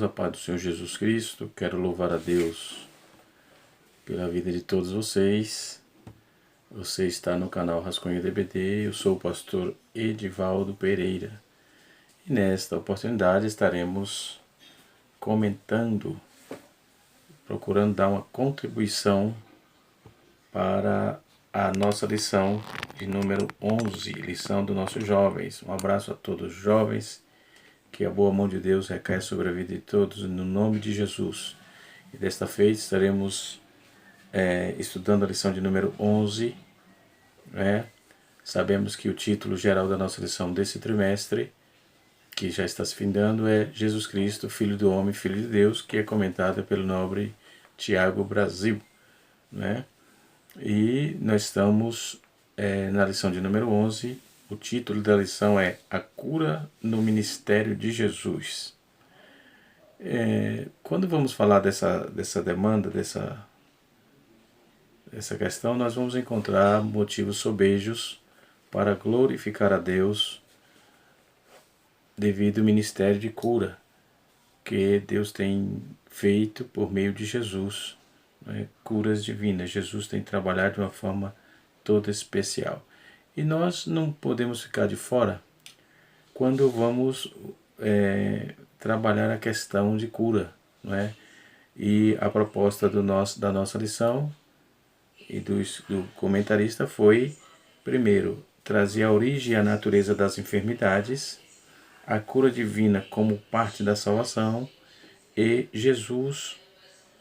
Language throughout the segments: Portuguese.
a paz do Senhor Jesus Cristo. Quero louvar a Deus pela vida de todos vocês. Você está no canal Rascunho DBD, eu sou o pastor Edivaldo Pereira. E nesta oportunidade estaremos comentando, procurando dar uma contribuição para a nossa lição de número 11, lição dos nossos jovens. Um abraço a todos os jovens, que a boa mão de Deus recaia sobre a vida de todos, no nome de Jesus. E desta feita estaremos estudando a lição de número 11. Sabemos que o título geral da nossa lição desse trimestre, que já está se findando, é Jesus Cristo, Filho do Homem, Filho de Deus, que é comentada pelo nobre Tiago Brasil. E nós estamos na lição de número 11. O título da lição é A Cura no Ministério de Jesus. Quando vamos falar dessa demanda, dessa questão, nós vamos encontrar motivos sobejos para glorificar a Deus devido ao ministério de cura que Deus tem feito por meio de Jesus. Curas divinas. Jesus tem trabalhado de uma forma toda especial. E nós não podemos ficar de fora quando vamos trabalhar a questão de cura. E a proposta da nossa lição e do comentarista foi, primeiro, trazer a origem e a natureza das enfermidades, a cura divina como parte da salvação e Jesus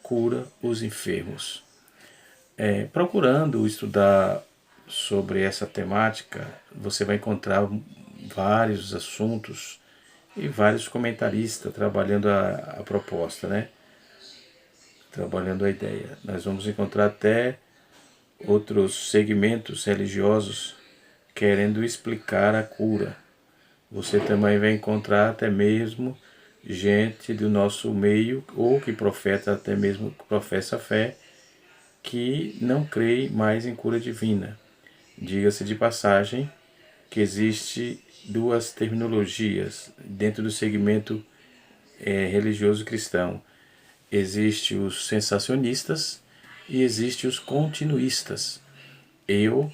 cura os enfermos. Procurando estudar sobre essa temática, você vai encontrar vários assuntos e vários comentaristas trabalhando a proposta, trabalhando a ideia. Nós vamos encontrar até outros segmentos religiosos querendo explicar a cura. Você também vai encontrar até mesmo gente do nosso meio, ou que até mesmo professa fé, que não crê mais em cura divina. Diga-se de passagem que existe duas terminologias dentro do segmento religioso cristão. Existe os sensacionistas e existe os continuistas. Eu,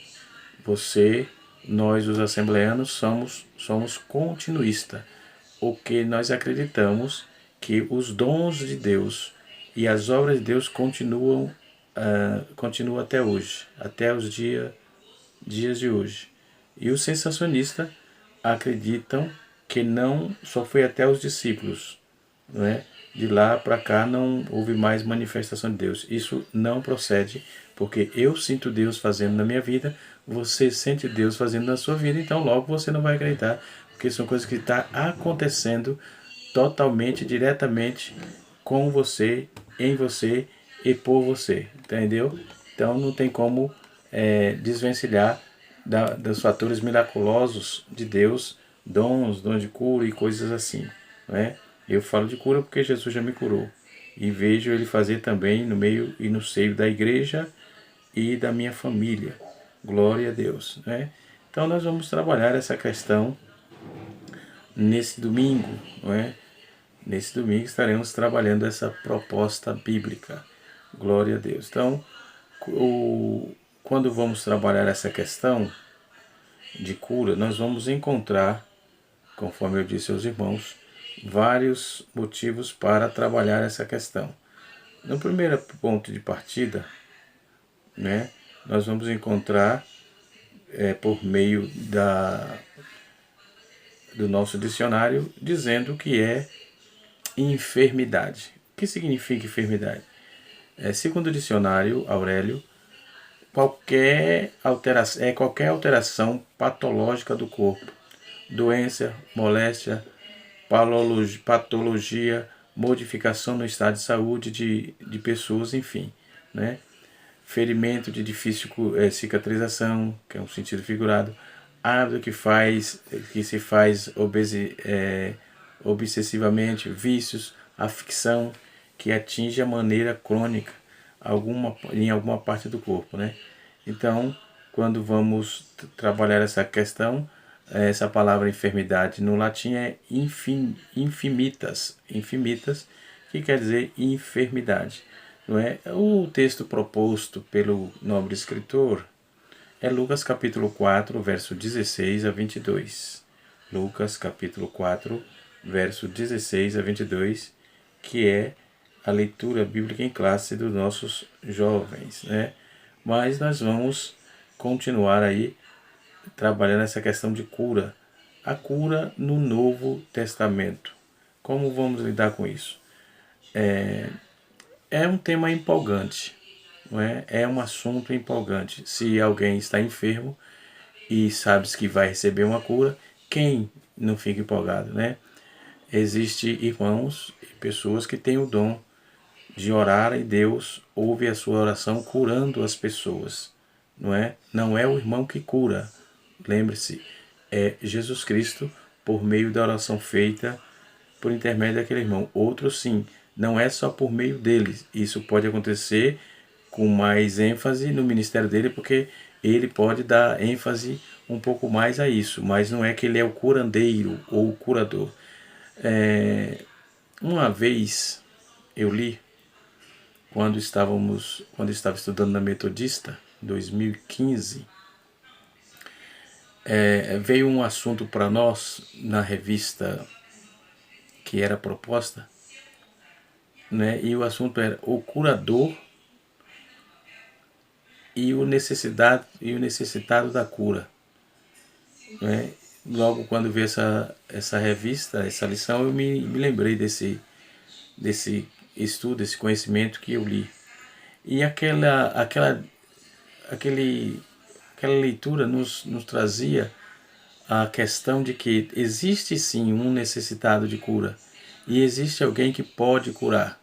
você, nós os assembleanos somos continuistas. O que nós acreditamos que os dons de Deus e as obras de Deus continuam até hoje, até os dias de hoje. E os sensacionistas acreditam que não, só foi até os discípulos, De lá para cá não houve mais manifestação de Deus. Isso não procede, porque eu sinto Deus fazendo na minha vida, você sente Deus fazendo na sua vida, então logo você não vai acreditar, porque são coisas que estão acontecendo totalmente, diretamente com você, em você e por você, entendeu? Então não tem como desvencilhar dos fatores miraculosos de Deus, dons de cura e coisas assim, Eu falo de cura porque Jesus já me curou e vejo Ele fazer também no meio e no seio da igreja e da minha família. Glória a Deus, Então nós vamos trabalhar essa questão nesse domingo, Nesse domingo estaremos trabalhando essa proposta bíblica. Glória a Deus. Então, quando vamos trabalhar essa questão de cura, nós vamos encontrar, conforme eu disse aos irmãos, vários motivos para trabalhar essa questão. No primeiro ponto de partida, nós vamos encontrar por meio do nosso dicionário, dizendo que é enfermidade. O que significa enfermidade? Segundo o dicionário Aurélio, qualquer alteração patológica do corpo, doença, moléstia, patologia, modificação no estado de saúde de pessoas, enfim, Ferimento de difícil cicatrização, que é um sentido figurado, hábito que se faz obsessivamente, vícios, afecção que atinge a maneira crônica em alguma parte do corpo, Então, quando vamos trabalhar essa questão, essa palavra enfermidade no latim é infimitas, que quer dizer enfermidade. Não é? O texto proposto pelo nobre escritor é Lucas capítulo 4, verso 16 a 22. Lucas capítulo 4, verso 16 a 22, que é a leitura bíblica em classe dos nossos jovens, né? Mas nós vamos continuar aí trabalhando essa questão de cura. A cura no Novo Testamento. Como vamos lidar com isso? É um tema empolgante, não é? É um assunto empolgante. Se alguém está enfermo e sabes que vai receber uma cura, quem não fica empolgado, né? Existem irmãos e pessoas que têm o dom de orar e Deus ouve a sua oração curando as pessoas, não é? Não é o irmão que cura, lembre-se, é Jesus Cristo por meio da oração feita por intermédio daquele irmão. Outros sim, não é só por meio deles. Isso pode acontecer com mais ênfase no ministério dele, porque ele pode dar ênfase um pouco mais a isso, mas não é que ele é o curandeiro ou o curador. Uma vez eu li, quando estava estudando na Metodista, em 2015, veio um assunto para nós na revista que era proposta, né? E o assunto era o curador e o necessitado da cura, né? Logo quando vi essa revista, essa lição, eu me lembrei desse estudo, desse conhecimento que eu li. E aquela leitura nos trazia a questão de que existe sim um necessitado de cura e existe alguém que pode curar,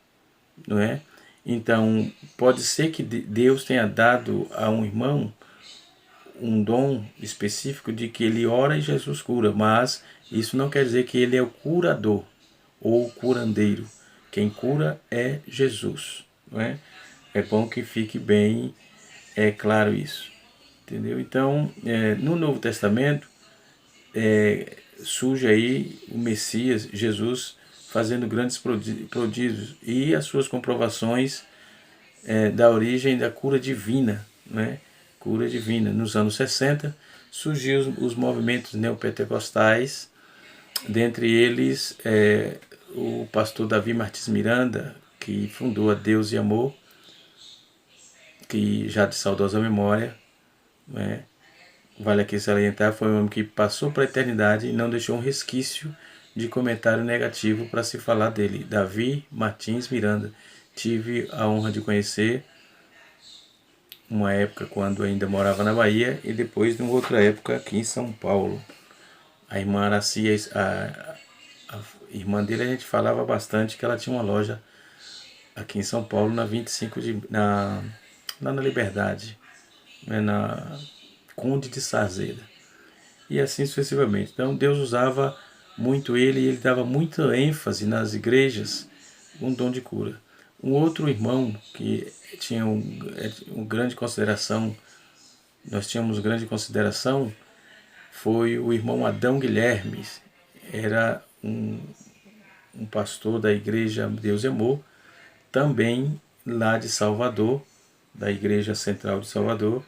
não é? Então, pode ser que Deus tenha dado a um irmão um dom específico de que ele ora e Jesus cura, mas isso não quer dizer que ele é o curador ou o curandeiro. Quem cura é Jesus, não é? É bom que fique bem claro isso, entendeu? Então, no Novo Testamento, surge aí o Messias, Jesus, fazendo grandes prodígios e as suas comprovações da origem da cura divina, né? Cura divina. Nos anos 60 surgiu os movimentos neopentecostais, dentre eles o pastor Davi Martins Miranda, que fundou a Deus e Amor, que já de saudosa memória, né? Vale aqui salientar, foi um homem que passou para a eternidade e não deixou um resquício de comentário negativo para se falar dele. Davi Martins Miranda. Tive a honra de conhecer uma época quando ainda morava na Bahia e depois de uma outra época aqui em São Paulo. A irmã Aracia, a irmã dele, a gente falava bastante que ela tinha uma loja aqui em São Paulo na 25 lá na Liberdade, né, na Conde de Sarzeda, e assim sucessivamente. Então Deus usava muito ele e ele dava muita ênfase nas igrejas, um dom de cura. Um outro irmão que tinha grande consideração, nós tínhamos grande consideração, foi o irmão Adão Guilherme. Era um pastor da igreja Deus e Amor, também lá de Salvador, da igreja central de Salvador,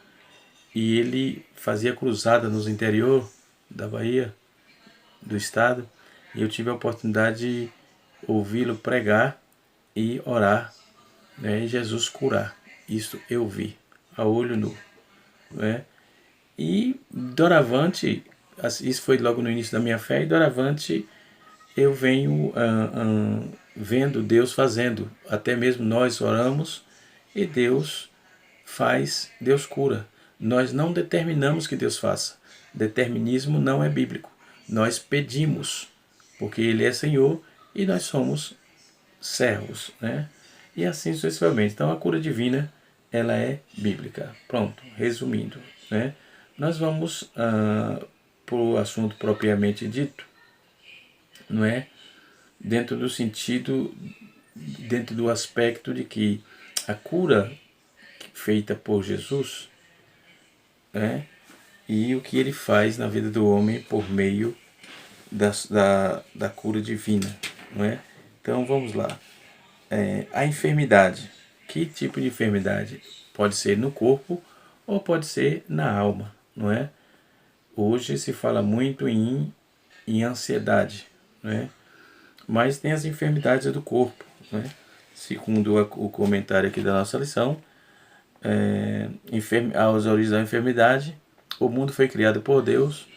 e ele fazia cruzada nos interior da Bahia, do estado, e eu tive a oportunidade de ouvi-lo pregar e orar, né, e Jesus curar. Isso eu vi, a olho nu, né? E doravante, isso foi logo no início da minha fé, e doravante eu venho vendo Deus fazendo. Até mesmo nós oramos e Deus faz, Deus cura. Nós não determinamos que Deus faça. Determinismo não é bíblico. Nós pedimos, porque Ele é Senhor e nós somos servos, né? E assim sucessivamente. Então a cura divina, ela é bíblica. Pronto, resumindo, né? Nós vamos para o assunto propriamente dito, não é? Dentro do sentido, dentro do aspecto de que a cura feita por Jesus, né, e o que ele faz na vida do homem por meio da cura divina, não é? Então vamos lá. a enfermidade. Que tipo de enfermidade? Pode ser no corpo ou pode ser na alma, não é? Hoje se fala muito em ansiedade, né? Mas tem as enfermidades do corpo, né? Segundo o comentário aqui da nossa lição, as origens da enfermidade, o mundo foi criado por Deus,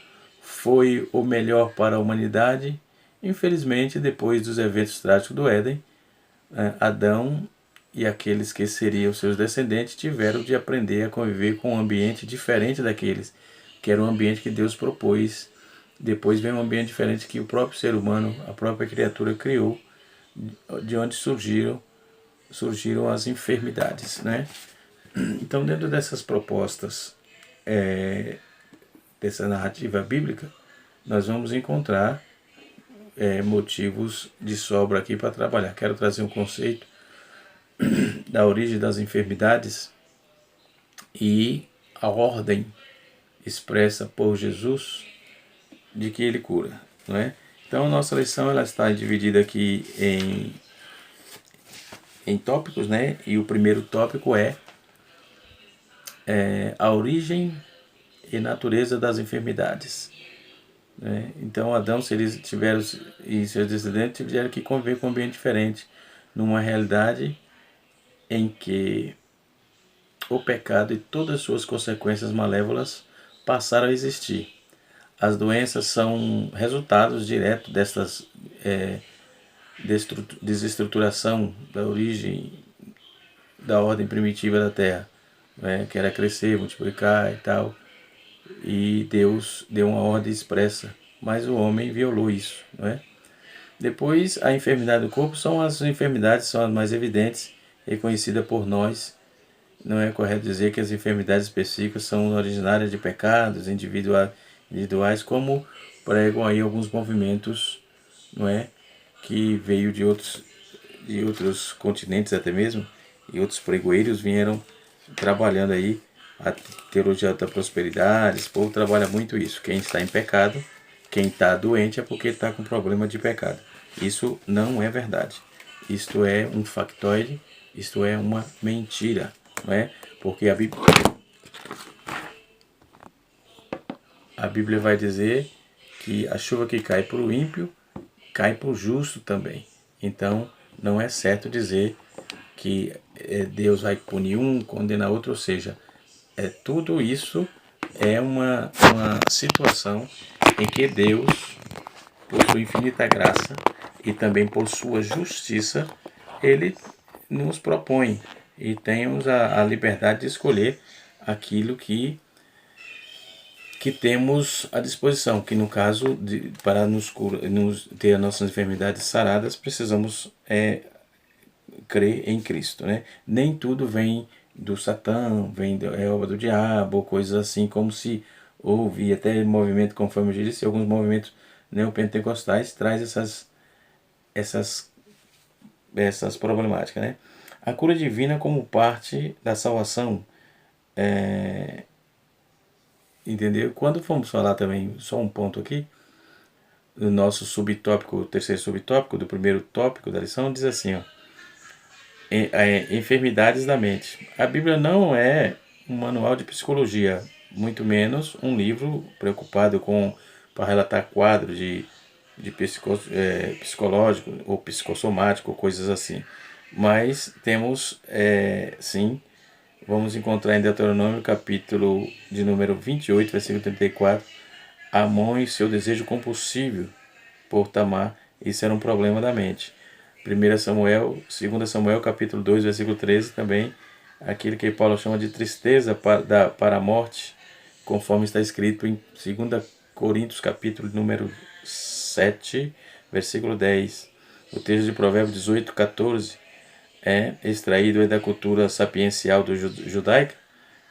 foi o melhor para a humanidade. Infelizmente, depois dos eventos trágicos do Éden, Adão e aqueles que seriam seus descendentes tiveram de aprender a conviver com um ambiente diferente daqueles, que era um ambiente que Deus propôs. Depois vem um ambiente diferente que o próprio ser humano, a própria criatura criou, de onde surgiram as enfermidades, né? Então, dentro dessas propostas, dessa narrativa bíblica, nós vamos encontrar motivos de sobra aqui para trabalhar. Quero trazer um conceito da origem das enfermidades e a ordem expressa por Jesus de que ele cura, não é? Então, a nossa lição ela está dividida aqui em tópicos, né? E o primeiro tópico é a origem e natureza das enfermidades, né? Então, Adão, se eles tiveram e seus descendentes tiveram que conviver com um ambiente diferente, numa realidade em que o pecado e todas as suas consequências malévolas passaram a existir. As doenças são resultados diretos dessas desestruturação da origem da ordem primitiva da Terra, né, que era crescer, multiplicar e tal. E Deus deu uma ordem expressa, mas o homem violou isso, né? Depois, a enfermidade do corpo são as enfermidades, são as mais evidentes, reconhecidas por nós. Não é correto dizer que as enfermidades específicas são originárias de pecados individuais, como pregam aí alguns movimentos, não é, que veio de outros continentes até mesmo, e outros pregoeiros vieram trabalhando aí a teologia da prosperidade. Esse povo trabalha muito isso. Quem está em pecado, quem está doente é porque está com problema de pecado. Isso não é verdade. Isto é um factoide, isto é uma mentira, não é? Porque a Bíblia vai dizer que a chuva que cai para o ímpio, cai para o justo também. Então, não é certo dizer que Deus vai punir um, condenar outro, ou seja, tudo isso é uma situação em que Deus, por sua infinita graça e também por sua justiça, Ele nos propõe e temos a liberdade de escolher aquilo que temos à disposição, que no caso, para nos ter as nossas enfermidades saradas, precisamos crer em Cristo, né? Nem tudo vem do Satã, é obra do diabo, coisas assim, como se houve até movimento, conforme eu disse, alguns movimentos neopentecostais traz essas problemáticas, né? A cura divina como parte da salvação, entendeu? Quando formos falar também, só um ponto aqui, no nosso subtópico, o terceiro subtópico do primeiro tópico da lição, diz assim, ó, enfermidades da mente. A Bíblia não é um manual de psicologia, muito menos um livro preocupado para relatar quadros de psicológico ou psicossomático, coisas assim. Mas temos, sim, vamos encontrar em Deuteronômio, capítulo de número 28, versículo 34, Amon e seu desejo compulsivo por Tamar. Isso era um problema da mente. 2 Samuel, capítulo 2, versículo 13, também, aquilo que Paulo chama de tristeza para a morte, conforme está escrito em 2 Coríntios, capítulo número 7, versículo 10. O texto de Provérbios 18, 14 é extraído da cultura sapiencial judaica,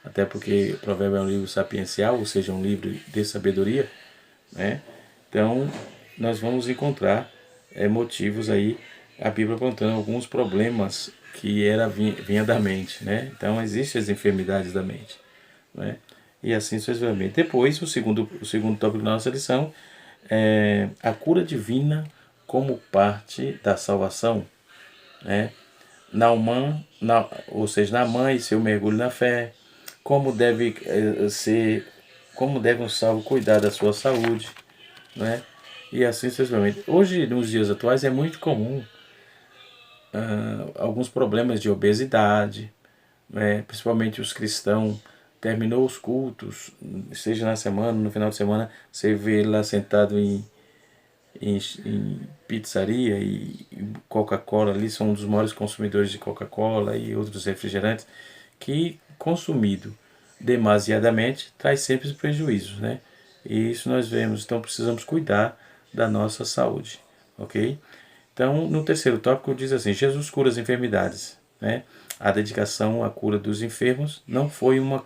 até porque Provérbio é um livro sapiencial, ou seja, um livro de sabedoria, né? Então, nós vamos encontrar motivos aí, a Bíblia apontando alguns problemas que vinha da mente, né? Então, existem as enfermidades da mente, né? E assim sucessivamente. Depois, o segundo tópico da nossa lição é a cura divina como parte da salvação, né? ou seja, Naamã e seu mergulho na fé, como deve ser, como deve um salvo cuidar da sua saúde, né? E assim sucessivamente. Hoje, nos dias atuais, é muito comum alguns problemas de obesidade, né? Principalmente os cristãos. Terminou os cultos, seja na semana, no final de semana, você vê lá sentado em pizzaria e Coca-Cola ali, são um dos maiores consumidores de Coca-Cola e outros refrigerantes, que consumido demasiadamente traz sempre prejuízos, né? E isso nós vemos, então precisamos cuidar da nossa saúde, ok? Então, no terceiro tópico diz assim, Jesus cura as enfermidades, né? A dedicação à cura dos enfermos não foi uma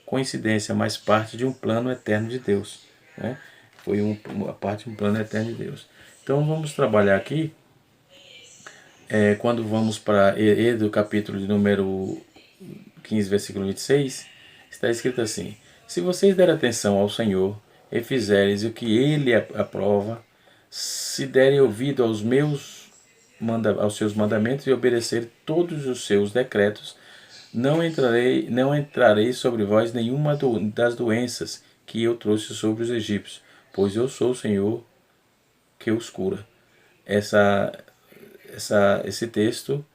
coincidência, mas parte de um plano eterno de Deus, né? Foi uma parte de um plano eterno de Deus. Então vamos trabalhar aqui, quando vamos para Êxodo, capítulo de número 15, versículo 26, está escrito assim: se vocês derem atenção ao Senhor e fizerem o que Ele aprova, se derem ouvido aos seus mandamentos e obedecer todos os seus decretos, não entrarei sobre vós nenhuma das doenças que eu trouxe sobre os egípcios, pois eu sou o Senhor que os cura. Esse texto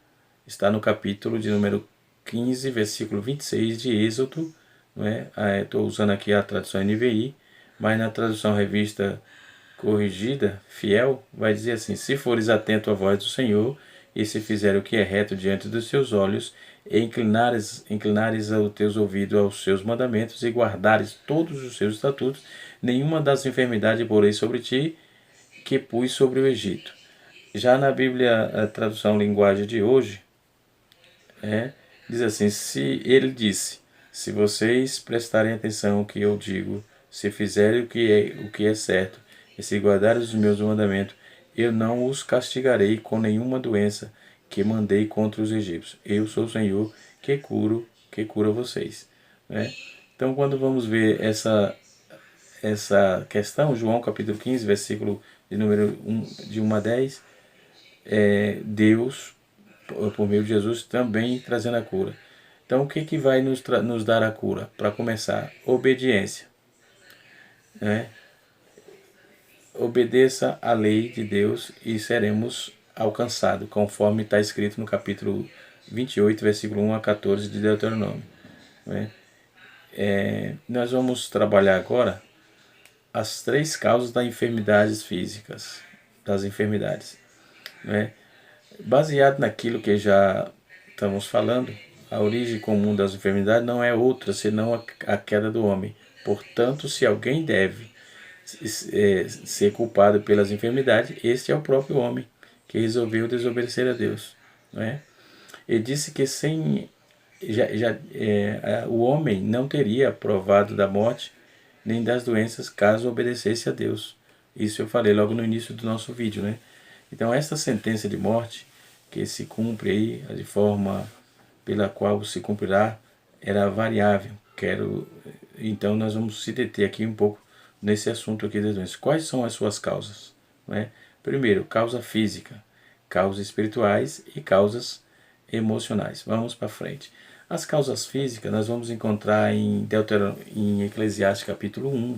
está no capítulo de número 15, versículo 26 de Êxodo. Estou usando aqui a tradução NVI, mas na tradução revista corrigida, fiel, vai dizer assim: se fores atento à voz do Senhor, e se fizer o que é reto diante dos seus olhos, e inclinares os teus ouvidos aos seus mandamentos, e guardares todos os seus estatutos, nenhuma das enfermidades porei sobre ti, que pus sobre o Egito. Já na Bíblia, a tradução linguagem de hoje, diz assim: se ele disse, se vocês prestarem atenção ao que eu digo, se fizerem o que é certo, e se guardarem os meus mandamentos, eu não os castigarei com nenhuma doença que mandei contra os egípcios. Eu sou o Senhor que cura vocês. Né? Então, quando vamos ver essa questão, João capítulo 15, versículo de número 1, de 1 a 10, Deus, por meio de Jesus, também trazendo a cura. Então, o que vai nos dar a cura? Para começar, obediência. Né? Obedeça à lei de Deus e seremos alcançados, conforme está escrito no capítulo 28, versículo 1 a 14 de Deuteronômio. Né? Nós vamos trabalhar agora as 3 causas das enfermidades físicas, das enfermidades. Né? Baseado naquilo que já estamos falando, a origem comum das enfermidades não é outra senão a queda do homem. Portanto, se alguém deve ser culpado pelas enfermidades, este é o próprio homem que resolveu desobedecer a Deus. Né? Ele disse que o homem não teria provado da morte nem das doenças caso obedecesse a Deus. Isso eu falei logo no início do nosso vídeo. Né? Então, essa sentença de morte que se cumpre aí, de forma pela qual se cumprirá, era variável. Então, nós vamos se deter aqui um pouco nesse assunto aqui das doenças. Quais são as suas causas? Né? Primeiro, causa física, causas espirituais e causas emocionais. Vamos para frente. As causas físicas nós vamos encontrar em Eclesiastes capítulo 1,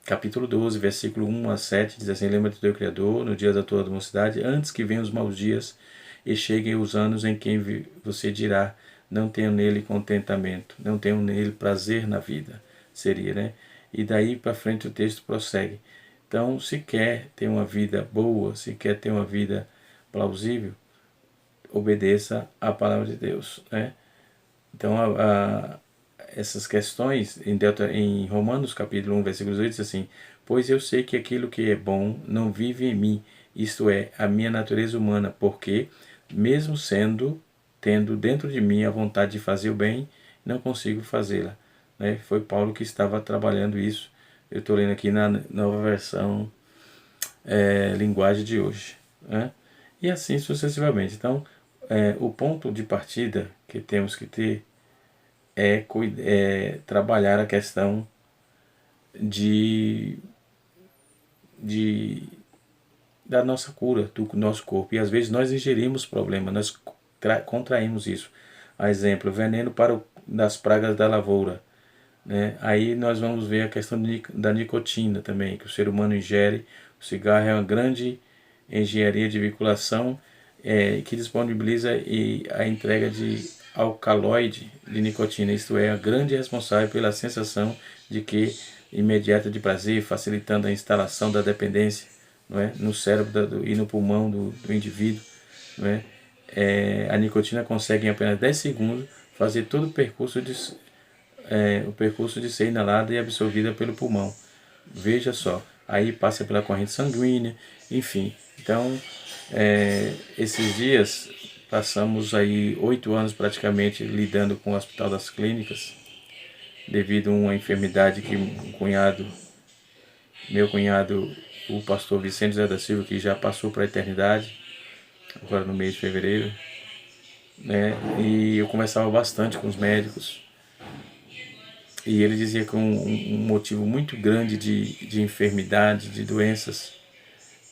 capítulo 12, versículo 1 a 7, diz assim: lembra-te do teu Criador no dia da tua mocidade, antes que venham os maus dias e cheguem os anos em que você dirá: não tenho nele contentamento, não tenho nele prazer na vida. Seria, né? E daí para frente o texto prossegue. Então, se quer ter uma vida boa, se quer ter uma vida plausível, obedeça à palavra de Deus. Né? Então, essas questões, em Romanos capítulo 1, versículo 8, diz assim: pois eu sei que aquilo que é bom não vive em mim, isto é, a minha natureza humana, porque, mesmo tendo dentro de mim a vontade de fazer o bem, não consigo fazê-la. Né? Foi Paulo que estava trabalhando isso. Eu estou lendo aqui na nova versão linguagem de hoje. Né? E assim sucessivamente. Então, o ponto de partida que temos que ter é trabalhar a questão de da nossa cura, do nosso corpo. E às vezes nós ingerimos problemas, nós contraímos isso. A exemplo, veneno das pragas da lavoura, né? Aí nós vamos ver a questão da nicotina também, que o ser humano ingere. O cigarro é uma grande engenharia de vinculação que disponibiliza a entrega de alcaloide de nicotina, isto é, a grande responsável pela sensação de que imediata de prazer, facilitando a instalação da dependência, não é, no cérebro e no pulmão do indivíduo, não é? A nicotina consegue em apenas 10 segundos fazer todo o percurso de ser inalada e absorvida pelo pulmão. Veja só, aí passa pela corrente sanguínea, enfim. Então, esses dias passamos aí 8 anos praticamente lidando com o Hospital das Clínicas, devido a uma enfermidade que meu cunhado, o pastor Vicente José da Silva, que já passou para a eternidade, agora no mês de fevereiro, né? E eu conversava bastante com os médicos, e ele dizia que um motivo muito grande de enfermidade, de doenças,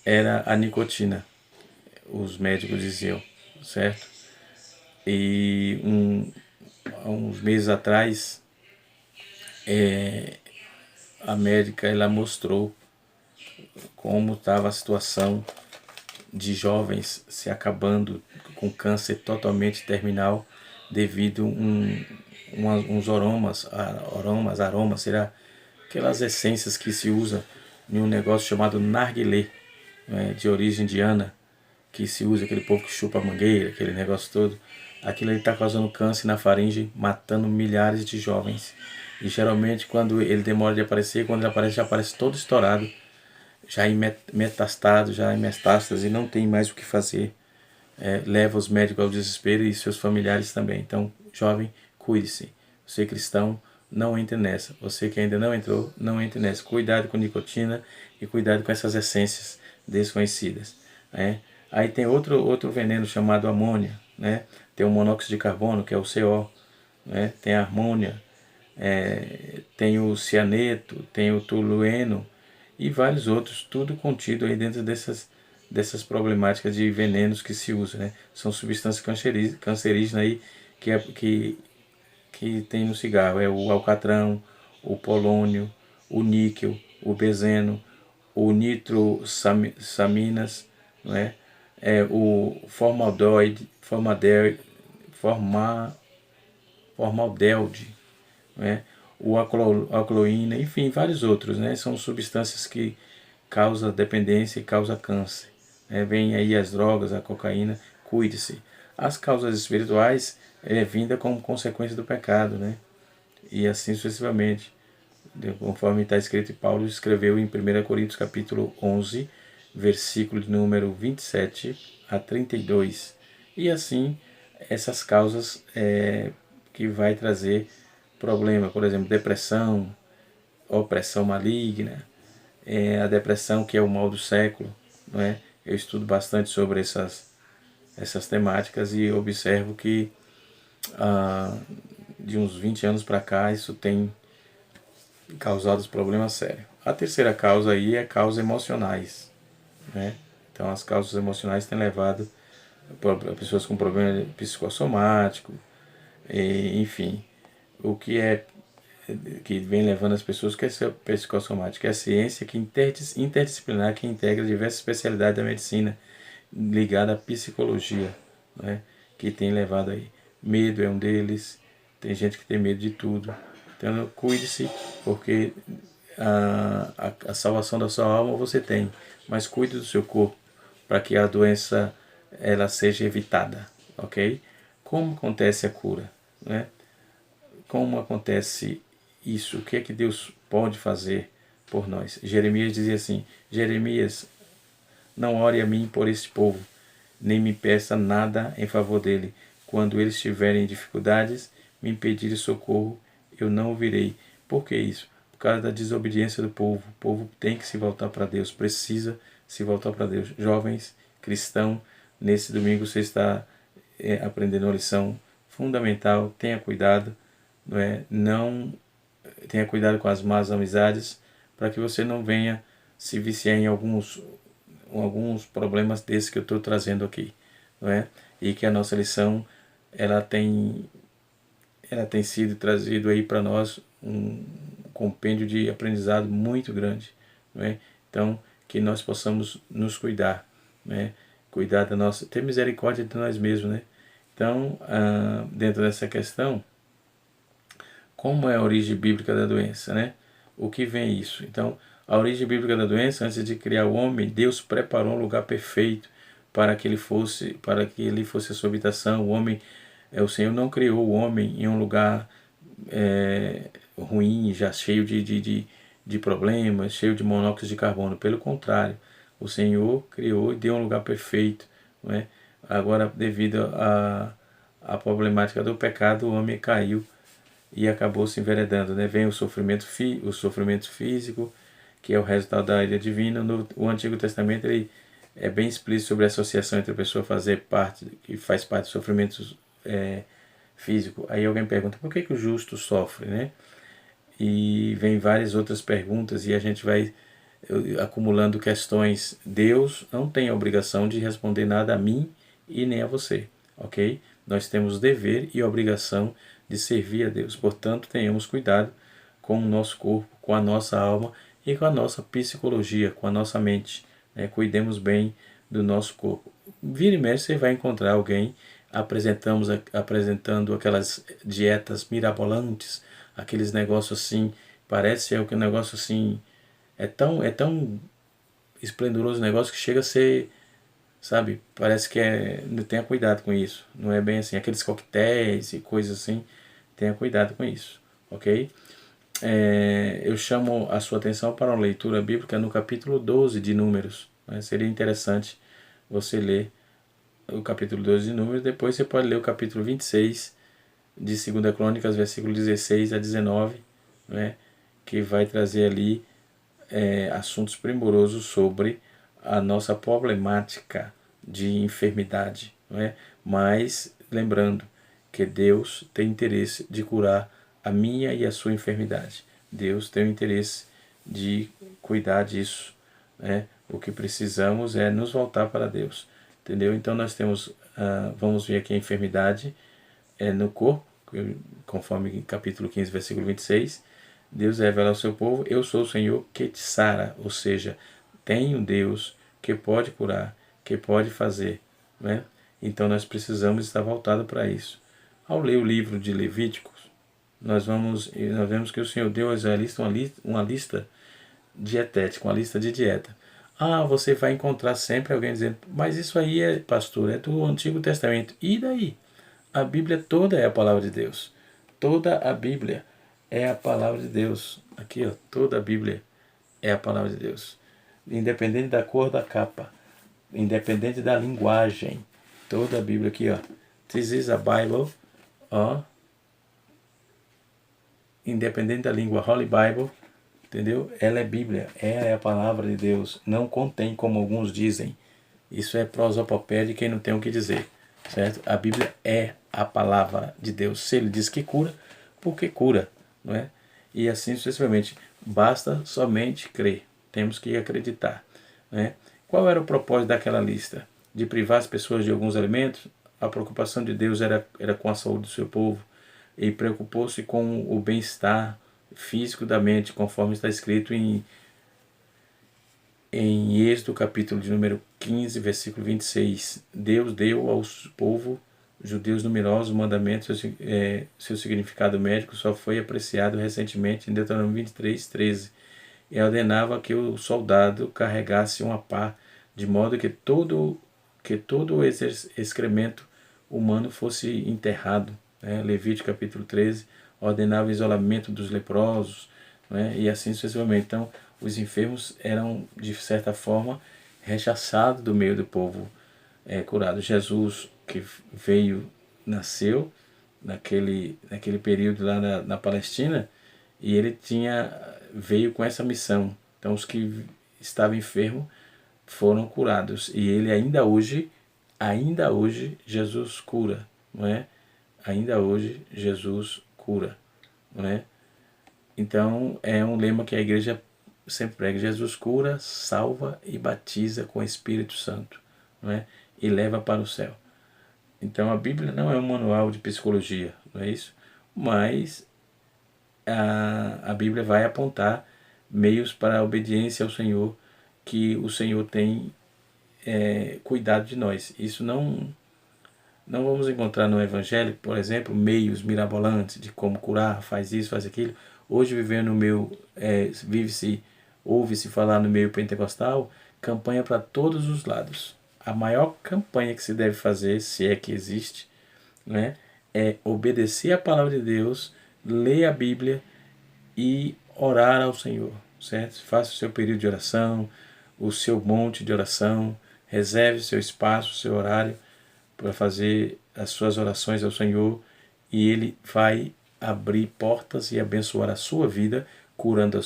era a nicotina. Os médicos diziam, certo? E há uns meses atrás, a médica ela mostrou como estava a situação de jovens se acabando com câncer totalmente terminal devido uns aromas, será? Aquelas essências que se usa em um negócio chamado narguilé, né, de origem indiana, que se usa aquele povo que chupa a mangueira, aquele negócio todo. Aquilo está causando câncer na faringe, matando milhares de jovens. E geralmente quando ele demora de aparecer, quando ele aparece, já aparece todo estourado, já em metastado, já em metástase, e não tem mais o que fazer. Leva os médicos ao desespero e seus familiares também. Então, jovem, cuide-se. Você cristão, não entre nessa. Você que ainda não entrou, não entre nessa. Cuidado com nicotina e cuidado com essas essências desconhecidas, né? Aí tem outro veneno chamado amônia, né? Tem o monóxido de carbono, que é o CO, né? Tem a amônia, tem o cianeto, tem o tolueno e vários outros, tudo contido aí dentro dessas problemáticas de venenos que se usa, né? São substâncias cancerígenas aí que tem no cigarro. É o alcatrão, o polônio, o níquel, o benzeno, o nitrosaminas, não é? O formaldeíde, né? O acloína, enfim, vários outros, né? São substâncias que causam dependência e causam câncer, né? Vem aí as drogas, a cocaína, cuide-se. As causas espirituais vinda como consequência do pecado, né? E assim sucessivamente, conforme está escrito, e Paulo escreveu em 1 Coríntios capítulo 11, versículo de número 27 a 32. E assim, essas causas que vai trazer problema, por exemplo, depressão, opressão maligna, a depressão que é o mal do século, não é? Eu estudo bastante sobre essas temáticas e observo que de uns 20 anos para cá isso tem causado problemas sérios. A terceira causa aí é causas emocionais, né? Então as causas emocionais têm levado a pessoas com problema psicossomático, enfim, o que vem levando as pessoas que é psicossomática, é a ciência interdisciplinar que integra diversas especialidades da medicina ligada à psicologia, né? Que tem levado aí. Medo é um deles, tem gente que tem medo de tudo. Então cuide-se, porque a salvação da sua alma você tem, mas cuide do seu corpo para que a doença ela seja evitada, ok? Como acontece a cura, né? Como acontece isso? O que é que Deus pode fazer por nós? Jeremias dizia assim: Jeremias, não ore a mim por este povo, nem me peça nada em favor dele. Quando eles tiverem dificuldades, me impedirem socorro, eu não ouvirei. Por que isso? Por causa da desobediência do povo. O povo tem que se voltar para Deus, precisa se voltar para Deus. Jovens, cristão, nesse domingo você está aprendendo uma lição fundamental. Tenha cuidado, não tenha cuidado com as más amizades, para que você não venha se viciar em alguns problemas desses que eu estou trazendo aqui, não é? E que a nossa lição ela tem sido trazido aí para nós um compêndio de aprendizado muito grande, não é? Então, que nós possamos nos cuidar, né? Cuidar da nossa, ter misericórdia de nós mesmos, né? Então, dentro dessa questão, como é a origem bíblica da doença, né? O que vem isso? Então, a origem bíblica da doença, antes de criar o homem, Deus preparou um lugar perfeito para que ele fosse a sua habitação. O homem, o Senhor não criou o homem em um lugar ruim, já cheio de problemas, cheio de monóxido de carbono. Pelo contrário, o Senhor criou e deu um lugar perfeito, não é? Agora, devido à problemática do pecado, o homem caiu e acabou se enveredando, né? Vem o sofrimento físico, que é o resultado da ira divina. O Antigo Testamento ele é bem explícito sobre a associação entre a pessoa que faz parte do sofrimento físico. Aí alguém pergunta, por que o justo sofre, né? E vem várias outras perguntas e a gente vai acumulando questões. Deus não tem a obrigação de responder nada a mim e nem a você, ok? Nós temos dever e obrigação de servir a Deus. Portanto, tenhamos cuidado com o nosso corpo, com a nossa alma e com a nossa psicologia, com a nossa mente, né? Cuidemos bem do nosso corpo. Vira e mexe, você vai encontrar alguém apresentando aquelas dietas mirabolantes, aqueles negócios assim, parece que um negócio assim, é tão esplendoroso o negócio que chega a ser, sabe, parece que tenha cuidado com isso, não é bem assim, aqueles coquetéis e coisas assim, tenha cuidado com isso, ok? Eu chamo a sua atenção para uma leitura bíblica no capítulo 12 de Números, né? Seria interessante você ler o capítulo 12 de Números, depois você pode ler o capítulo 26 de 2 Crônicas, versículo 16 a 19, né? Que vai trazer ali assuntos primorosos sobre a nossa problemática de enfermidade, não é? Mas lembrando que Deus tem interesse de curar a minha e a sua enfermidade. Deus tem o interesse de cuidar disso, né? O que precisamos é nos voltar para Deus, entendeu? Então nós temos, vamos ver aqui a enfermidade no corpo, conforme capítulo 15, versículo 26. Deus revela ao seu povo, eu sou o Senhor que te sara, ou seja, tem um Deus que pode curar, que pode fazer, né? Então nós precisamos estar voltados para isso. Ao ler o livro de Levíticos, nós vemos que o Senhor deu aos israelitas uma lista dietética, uma lista de dieta. Você vai encontrar sempre alguém dizendo, mas isso aí pastor, é do Antigo Testamento. E daí? A Bíblia toda é a palavra de Deus. Toda a Bíblia é a palavra de Deus. Aqui, ó, toda a Bíblia é a palavra de Deus. Independente da cor da capa, independente da linguagem, toda a Bíblia aqui, ó. This is a Bible, ó. Independente da língua, Holy Bible, entendeu? Ela é Bíblia, ela é a palavra de Deus. Não contém, como alguns dizem. Isso é prosopopéia de quem não tem o que dizer, certo? A Bíblia é a palavra de Deus. Se ele diz que cura, porque cura, não é? E assim sucessivamente. Basta somente crer. Temos que acreditar, né? Qual era o propósito daquela lista? De privar as pessoas de alguns alimentos? A preocupação de Deus era com a saúde do seu povo. E preocupou-se com o bem-estar físico da mente, conforme está escrito em Êxodo, capítulo de número 15, versículo 26. Deus deu aos povos judeus numerosos mandamentos, seu significado médico só foi apreciado recentemente em Deuteronômio 23, 13. E ordenava que o soldado carregasse uma pá, de modo que todo o excremento humano fosse enterrado. Levítico capítulo 13 ordenava o isolamento dos leprosos, e assim sucessivamente. Então, os enfermos eram, de certa forma, rechaçados do meio do povo curado. Jesus, que nasceu naquele período lá na Palestina, e ele veio com essa missão. Então, os que estavam enfermos foram curados. E ele ainda hoje, Jesus cura, não é? Ainda hoje, Jesus cura, não é? Então, é um lema que a igreja sempre prega: Jesus cura, salva e batiza com o Espírito Santo, não é? E leva para o céu. Então a Bíblia não é um manual de psicologia, não é isso? Mas a Bíblia vai apontar meios para a obediência ao Senhor, que o Senhor tem cuidado de nós. Isso não vamos encontrar no Evangelho, por exemplo, meios mirabolantes de como curar, faz isso, faz aquilo. Hoje, vivendo no meio, ouve-se falar no meio pentecostal, campanha para todos os lados. A maior campanha que se deve fazer, se é que existe, né, é obedecer a palavra de Deus, ler a Bíblia e orar ao Senhor, certo? Faça o seu período de oração, o seu monte de oração, reserve seu espaço, seu horário para fazer as suas orações ao Senhor, e Ele vai abrir portas e abençoar a sua vida, curando o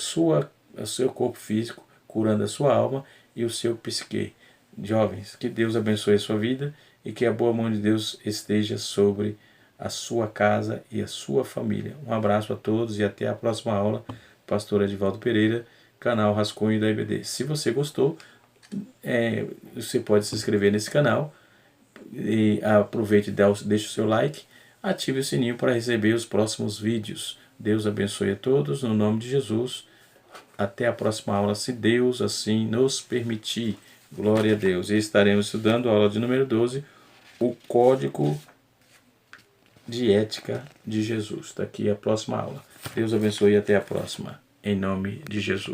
seu corpo físico, curando a sua alma e o seu psique. Jovens, que Deus abençoe a sua vida e que a boa mão de Deus esteja sobre a sua casa e a sua família. Um abraço a todos e até a próxima aula. Pastor Edivaldo Pereira, canal Rascunho da IBD. Se você gostou, você pode se inscrever nesse canal e aproveite e deixe o seu like, ative o sininho para receber os próximos vídeos. Deus abençoe a todos, no nome de Jesus. Até a próxima aula, se Deus assim nos permitir. Glória a Deus. E estaremos estudando a aula de número 12, o Código de Ética de Jesus. Daqui a próxima aula. Deus abençoe e até a próxima. Em nome de Jesus.